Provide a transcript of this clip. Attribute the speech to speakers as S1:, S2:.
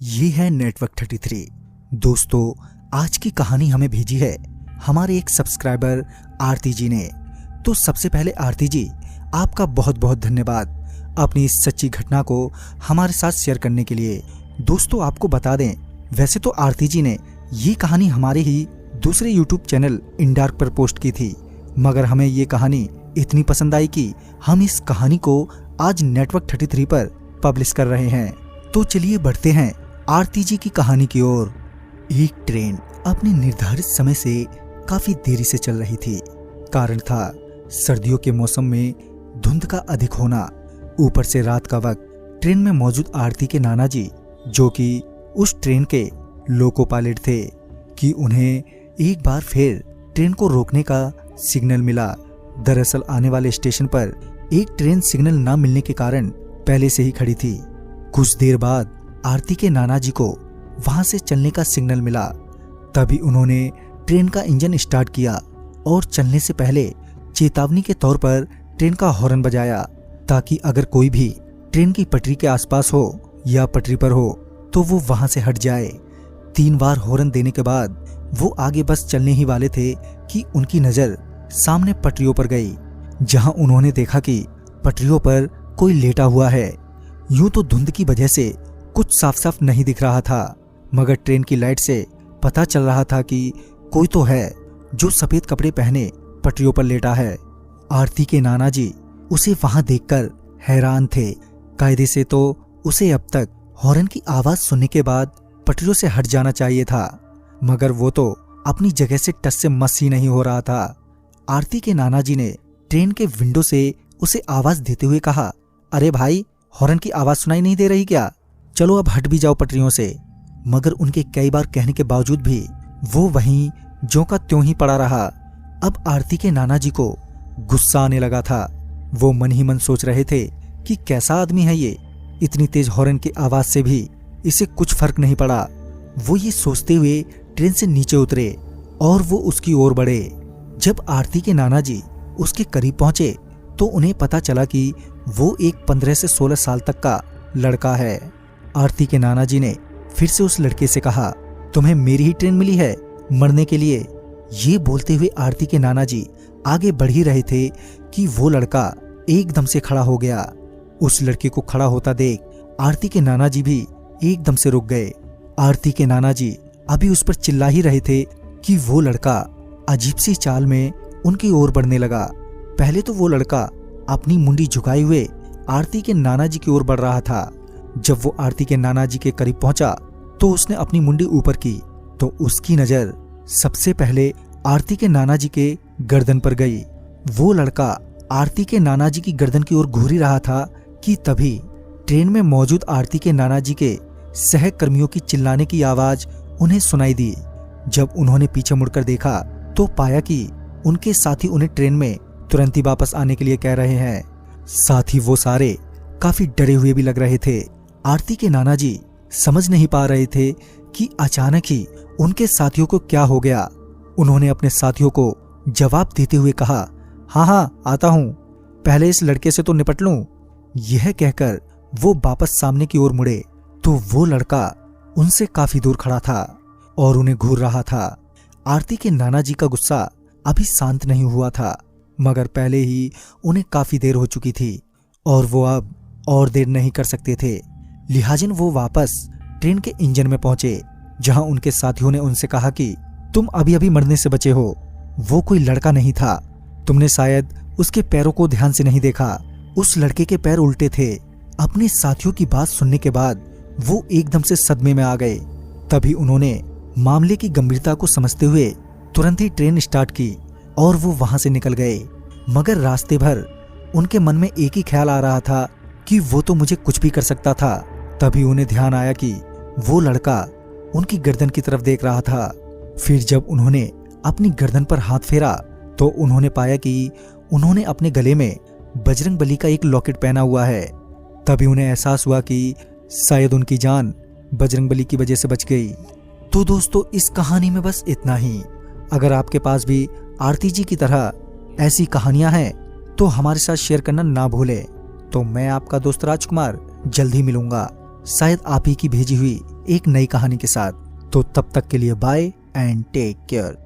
S1: ये है नेटवर्क 33। दोस्तों, आज की कहानी हमें भेजी है हमारे एक सब्सक्राइबर आरती जी ने। तो सबसे पहले आरती जी, आपका बहुत बहुत धन्यवाद अपनी इस सच्ची घटना को हमारे साथ शेयर करने के लिए। दोस्तों, आपको बता दें, वैसे तो आरती जी ने ये कहानी हमारे ही दूसरे यूट्यूब चैनल इंडार्क पर पोस्ट की थी, मगर हमें ये कहानी इतनी पसंद आई कि हम इस कहानी को आज नेटवर्क 33 पर पब्लिश कर रहे हैं। तो चलिए बढ़ते हैं आरती जी की कहानी की ओर। एक ट्रेन अपने निर्धारित समय से काफी देरी से चल रही थी। कारण था सर्दियों के मौसम में धुंध का अधिक होना। ऊपर से रात का वक्त ट्रेन में मौजूद आरती के नाना जी, जो कि उस ट्रेन के लोको पायलट थे, कि उन्हें एक बार फिर ट्रेन को रोकने का सिग्नल मिला। दरअसल आने वाले स्टेशन पर एक ट्रेन सिग्नल न मिलने के कारण पहले से ही खड़ी थी। कुछ देर बाद आरती के नाना जी को वहां से चलने का सिग्नल मिला। तभी उन्होंने ट्रेन का इंजन स्टार्ट किया और चलने से पहले चेतावनी के तौर पर ट्रेन का हॉर्न बजाया, ताकि अगर कोई भी ट्रेन की पटरी के आसपास हो या पटरी पर हो तो वो वहां से हट जाए। 3 बार हॉर्न देने के बाद वो आगे बस चलने ही वाले थे कि उनकी नजर सामने पटरियों पर गई, जहां उन्होंने देखा कि पटरियों पर कोई लेटा हुआ है। यूं तो धुंध की वजह से कुछ साफ साफ नहीं दिख रहा था, मगर ट्रेन की लाइट से पता चल रहा था कि कोई तो है जो सफेद कपड़े पहने पटरियों पर लेटा है। आरती के नाना जी उसे वहां देखकर हैरान थे। कायदे से तो उसे अब तक हॉर्न की आवाज सुनने के बाद पटरियों से हट जाना चाहिए था, मगर वो तो अपनी जगह से टस से मस ही नहीं हो रहा था। आरती के नाना जी ने ट्रेन के विंडो से उसे आवाज देते हुए कहा, अरे भाई, हॉर्न की आवाज सुनाई नहीं दे रही क्या? चलो अब हट भी जाओ पटरियों से। मगर उनके कई बार कहने के बावजूद भी वो वहीं ज्यों का त्यों ही पड़ा रहा। अब आरती के नाना जी को गुस्सा आने लगा था। वो मन ही मन सोच रहे थे कि कैसा आदमी है ये, इतनी तेज हॉर्न की आवाज से भी इसे कुछ फर्क नहीं पड़ा। वो ये सोचते हुए ट्रेन से नीचे उतरे और वो उसकी ओर बढ़े। जब आरती के नाना जी उसके करीब पहुंचे तो उन्हें पता चला कि वो एक 15 से 16 साल तक का लड़का है। आरती के नाना जी ने फिर से उस लड़के से कहा, तुम्हें मेरी ही ट्रेन मिली है मरने के लिए? ये बोलते हुए आरती के नाना जी आगे बढ़ ही रहे थे कि वो लड़का एकदम से खड़ा हो गया। उस लड़के को खड़ा होता देख आरती के नाना जी भी एकदम से रुक गए। आरती के नाना जी अभी उस पर चिल्ला ही रहे थे कि वो लड़का अजीब सी चाल में उनकी ओर बढ़ने लगा। पहले तो वो लड़का अपनी मुंडी झुकाए हुए आरती के नाना जी की ओर बढ़ रहा था। जब वो आरती के नाना जी के करीब पहुंचा तो उसने अपनी मुंडी ऊपर की तो उसकी नजर सबसे पहले आरती के नाना जी के गर्दन पर गई। वो लड़का आरती के नाना जी की गर्दन की ओर घूर ही रहा था कि तभी ट्रेन में मौजूद आरती के नाना जी के सहकर्मियों की चिल्लाने की आवाज उन्हें सुनाई दी। जब उन्होंने पीछे मुड़कर देखा तो पाया कि उनके साथी उन्हें ट्रेन में तुरंत ही वापस आने के लिए कह रहे हैं। साथ ही वो सारे काफी डरे हुए भी लग रहे थे। आरती के नाना जी समझ नहीं पा रहे थे कि अचानक ही उनके साथियों को क्या हो गया। उन्होंने अपने साथियों को जवाब देते हुए कहा, हाँ हाँ आता हूँ, पहले इस लड़के से तो निपट लूं। यह कहकर वो वापस सामने की ओर मुड़े तो वो लड़का उनसे काफी दूर खड़ा था और उन्हें घूर रहा था। आरती के नाना जी का गुस्सा अभी शांत नहीं हुआ था, मगर पहले ही उन्हें काफी देर हो चुकी थी और वो अब और देर नहीं कर सकते थे। लिहाजन वो वापस ट्रेन के इंजन में पहुंचे, जहां उनके साथियों ने उनसे कहा कि तुम अभी अभी मरने से बचे हो। वो कोई लड़का नहीं था, तुमने शायद उसके पैरों को ध्यान से नहीं देखा। उस लड़के के पैर उल्टे थे। अपने साथियों की बात सुनने के बाद वो एकदम से सदमे में आ गए। तभी उन्होंने मामले की गंभीरता को समझते हुए तुरंत ही ट्रेन स्टार्ट की और वो वहां से निकल गए। मगर रास्ते भर उनके मन में एक ही ख्याल आ रहा था कि वो तो मुझे कुछ भी कर सकता था। तभी उन्हें ध्यान आया कि वो लड़का उनकी गर्दन की तरफ देख रहा था। फिर जब उन्होंने अपनी गर्दन पर हाथ फेरा तो उन्होंने पाया कि उन्होंने अपने गले में बजरंगबली का एक लॉकेट पहना हुआ है। तभी उन्हें एहसास हुआ कि शायद उनकी जान बजरंगबली की वजह से बच गई। तो दोस्तों, इस कहानी में बस इतना ही। अगर आपके पास भी आरती जी की तरह ऐसी कहानियां हैं तो हमारे साथ शेयर करना ना भूलें। तो मैं आपका दोस्त राजकुमार जल्द ही मिलूंगा। शायद आप ही की भेजी हुई एक नई कहानी के साथ। तो तब तक के लिए बाय एंड टेक केयर।